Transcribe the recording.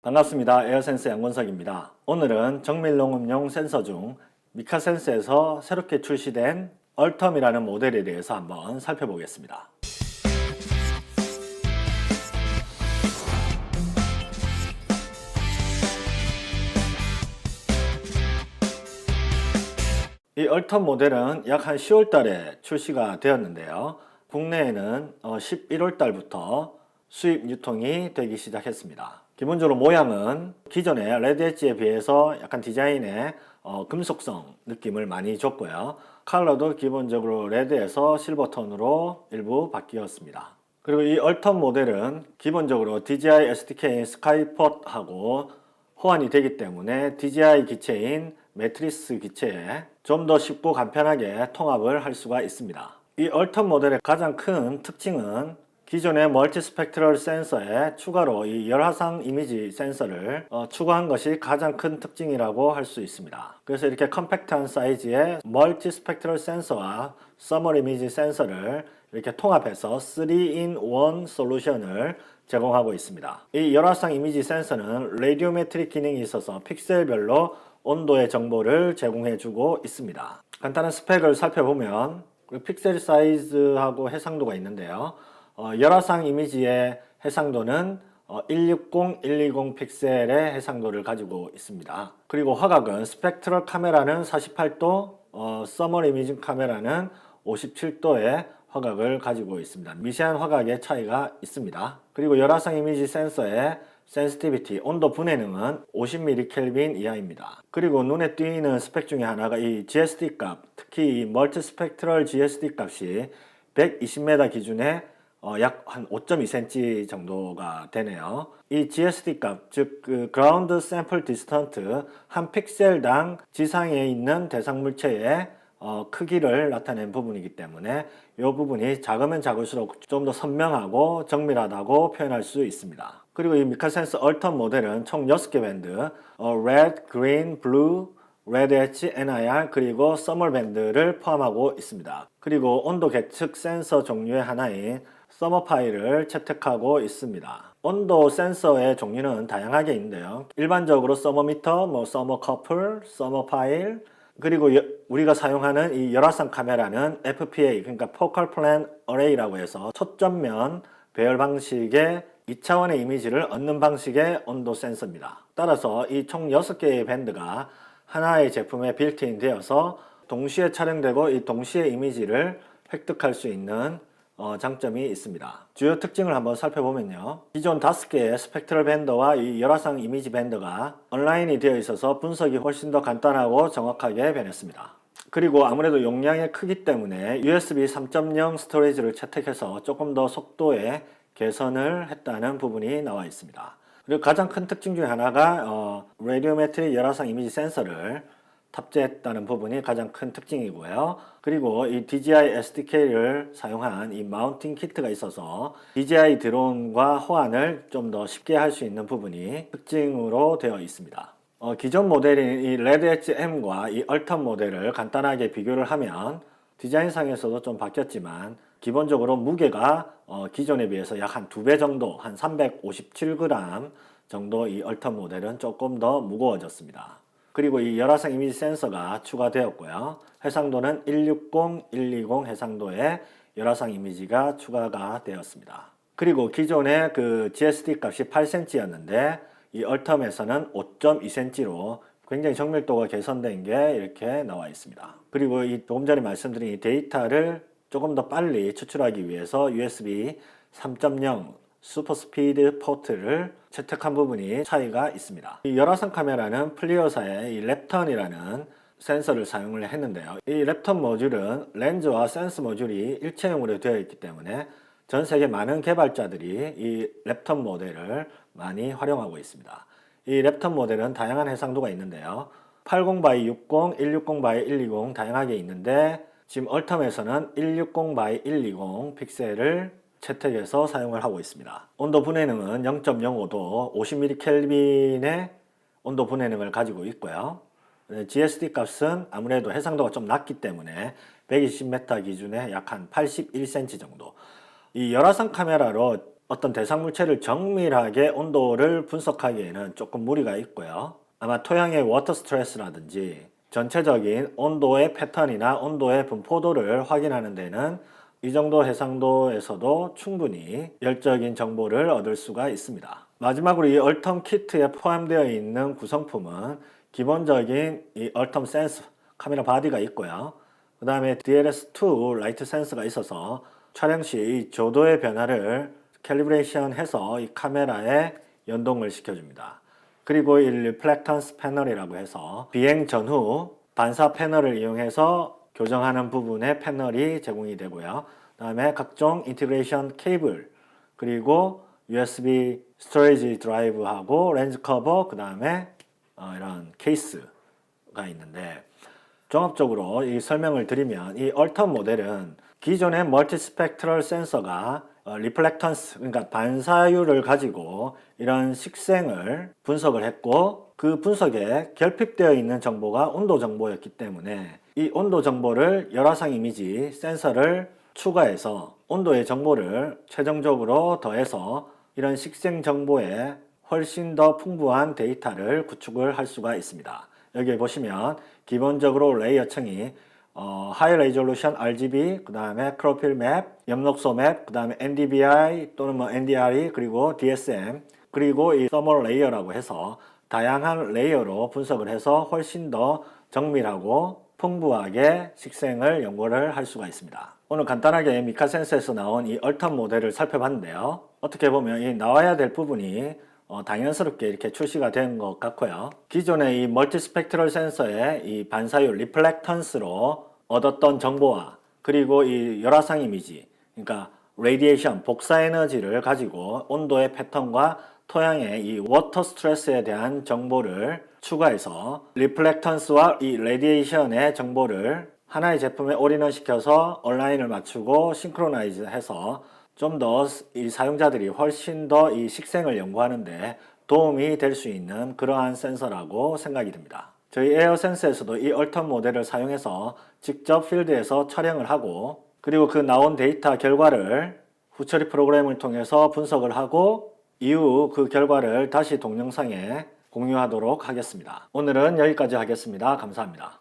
반갑습니다. 에어센스 양건석입니다. 오늘은 정밀농업용 센서 중 미카센스에서 새롭게 출시된 얼텀이라는 모델에 대해서 한번 살펴보겠습니다. 이 얼텀 모델은 약 한 10월 달에 출시가 되었는데요. 국내에는 11월 달부터 수입 유통이 되기 시작했습니다. 기본적으로 모양은 기존의 레드 엣지에 비해서 약간 디자인에 금속성 느낌을 많이 줬고요. 컬러도 기본적으로 레드에서 실버톤으로 일부 바뀌었습니다. 그리고 이 얼텀 모델은 기본적으로 DJI SDK인 스카이폿하고 호환이 되기 때문에 DJI 기체인 매트리스 기체에 좀 더 쉽고 간편하게 통합을 할 수가 있습니다. 이 얼텀 모델의 가장 큰 특징은 기존의 멀티 스펙트럴 센서에 추가로 이 열화상 이미지 센서를 추가한 것이 가장 큰 특징이라고 할 수 있습니다. 그래서 이렇게 컴팩트한 사이즈의 멀티 스펙트럴 센서와 서멀 이미지 센서를 이렇게 통합해서 3-in-1 솔루션을 제공하고 있습니다. 이 열화상 이미지 센서는 레디오메트릭 기능이 있어서 픽셀별로 온도의 정보를 제공해주고 있습니다. 간단한 스펙을 살펴보면 픽셀 사이즈하고 해상도가 있는데요. 열화상 이미지의 해상도는 160, 120 픽셀의 해상도를 가지고 있습니다. 그리고 화각은 스펙트럴 카메라는 48도, 서멀 이미징 카메라는 57도의 화각을 가지고 있습니다. 미세한 화각의 차이가 있습니다. 그리고 열화상 이미지 센서의 센시티비티, 온도 분해능은 50mK 이하입니다. 그리고 눈에 띄는 스펙 중에 하나가 이 GSD 값, 특히 이 멀티 스펙트럴 GSD 값이 120m 기준에 약 한 5.2cm 정도가 되네요. 이 GSD 값, 즉 그라운드 샘플 디스턴트, 한 픽셀당 지상에 있는 대상 물체의 크기를 나타낸 부분이기 때문에 이 부분이 작으면 작을수록 좀 더 선명하고 정밀하다고 표현할 수 있습니다. 그리고 이 미카센스 얼텀 모델은 총 6개 밴드, Red, Green, Blue, Red H, NIR, 그리고 Thermal 밴드를 포함하고 있습니다. 그리고 온도 계측 센서 종류의 하나인 서머파일을 채택하고 있습니다. 온도 센서의 종류는 다양하게 있는데요. 일반적으로 서머미터, 서머커플, 서머파일, 그리고 우리가 사용하는 이 열화상 카메라는 FPA, 그러니까 Focal Plane Array라고 해서 초점면 배열 방식의 2차원의 이미지를 얻는 방식의 온도 센서입니다. 따라서 이 총 6개의 밴드가 하나의 제품에 빌트인 되어서 동시에 촬영되고 이 동시에 이미지를 획득할 수 있는 장점이 있습니다. 주요 특징을 한번 살펴보면요. 기존 5개의 스펙트럴 밴더와 이 열화상 이미지 밴더가 온라인이 되어 있어서 분석이 훨씬 더 간단하고 정확하게 변했습니다. 그리고 아무래도 용량의 크기 때문에 USB 3.0 스토리지를 채택해서 조금 더 속도에 개선을 했다는 부분이 나와 있습니다. 그리고 가장 큰 특징 중에 하나가 레디오메트릭 열화상 이미지 센서를 탑재했다는 부분이 가장 큰 특징이고요. 그리고 이 DJI SDK를 사용한 이 마운팅 키트가 있어서 DJI 드론과 호환을 좀 더 쉽게 할 수 있는 부분이 특징으로 되어 있습니다. 기존 모델인 이 레드 엣지 M과 이 얼텀 모델을 간단하게 비교를 하면 디자인상에서도 좀 바뀌었지만 기본적으로 무게가 기존에 비해서 약 한 2배 정도, 한 357g 정도 이 얼텀 모델은 조금 더 무거워졌습니다. 그리고 이 열화상 이미지 센서가 추가되었고요. 해상도는 160, 120 해상도의 열화상 이미지가 추가가 되었습니다. 그리고 기존의 그 GSD 값이 8cm였는데 이 얼텀에서는 5.2cm로 굉장히 정밀도가 개선된 게 이렇게 나와 있습니다. 그리고 이 조금 전에 말씀드린 이 데이터를 조금 더 빨리 추출하기 위해서 USB 3.0 슈퍼스피드 포트를 채택한 부분이 차이가 있습니다. 이 열화상 카메라는 플리어사의 이 랩턴이라는 센서를 사용을 했는데요. 이 랩턴 모듈은 렌즈와 센스 모듈이 일체형으로 되어 있기 때문에 전 세계 많은 개발자들이 이 랩턴 모델을 많이 활용하고 있습니다. 이 랩턴 모델은 다양한 해상도가 있는데요. 80x60, 160x120 다양하게 있는데 지금 얼텀에서는 160x120 픽셀을 채택해서 사용을 하고 있습니다. 온도 분해능은 0.05도 50mK의 온도 분해능을 가지고 있고요. GSD 값은 아무래도 해상도가 좀 낮기 때문에 120m 기준에 약 한 81cm 정도. 이 열화상 카메라로 어떤 대상 물체를 정밀하게 온도를 분석하기에는 조금 무리가 있고요. 아마 토양의 워터 스트레스라든지 전체적인 온도의 패턴이나 온도의 분포도를 확인하는 데는 이 정도 해상도에서도 충분히 열적인 정보를 얻을 수가 있습니다. 마지막으로 이 얼텀 키트에 포함되어 있는 구성품은 기본적인 이 얼텀 센서 카메라 바디가 있고요. 그 다음에 DLS2 라이트 센서가 있어서 촬영 시 이 조도의 변화를 캘리브레이션 해서 이 카메라에 연동을 시켜줍니다. 그리고 이 리플렉턴스 패널이라고 해서 비행 전후 반사 패널을 이용해서 교정하는 부분에 패널이 제공이 되고요. 그 다음에 각종 인티그레이션 케이블, 그리고 USB 스토리지 드라이브하고 렌즈 커버, 그 다음에 이런 케이스가 있는데, 종합적으로 이 설명을 드리면 이 얼텀 모델은 기존의 멀티 스펙트럴 센서가 리플렉턴스, 그러니까 반사율을 가지고 이런 식생을 분석을 했고, 그 분석에 결핍되어 있는 정보가 온도 정보였기 때문에 이 온도 정보를 열화상 이미지 센서를 추가해서 온도의 정보를 최종적으로 더해서 이런 식생 정보에 훨씬 더 풍부한 데이터를 구축을 할 수가 있습니다. 여기 보시면 기본적으로 레이어층이 하이 레졸루션 RGB, 그 다음에 크로필 맵, 엽록소 맵, 그 다음에 NDVI 또는 NDRE, 그리고 DSM, 그리고 이 서멀 레이어라고 해서 다양한 레이어로 분석을 해서 훨씬 더 정밀하고 풍부하게 식생을 연구를 할 수가 있습니다. 오늘 간단하게 미카센서에서 나온 이 얼텀 모델을 살펴봤는데요. 어떻게 보면 이 나와야 될 부분이 당연스럽게 이렇게 출시가 된 것 같고요. 기존의 이 멀티 스펙트럴 센서의 이 반사율 리플렉턴스로 얻었던 정보와 그리고 이 열화상 이미지, 그러니까 레디에이션 복사 에너지를 가지고 온도의 패턴과 토양의 이 워터 스트레스에 대한 정보를 추가해서 리플렉턴스와 이 레디에이션의 정보를 하나의 제품에 올인원 시켜서 온라인을 맞추고 싱크로나이즈 해서 좀 더 이 사용자들이 훨씬 더 이 식생을 연구하는데 도움이 될 수 있는 그러한 센서라고 생각이 듭니다. 저희 에어센스에서도 이 얼텀 모델을 사용해서 직접 필드에서 촬영을 하고, 그리고 그 나온 데이터 결과를 후처리 프로그램을 통해서 분석을 하고 이후 그 결과를 다시 동영상에 공유하도록 하겠습니다. 오늘은 여기까지 하겠습니다. 감사합니다.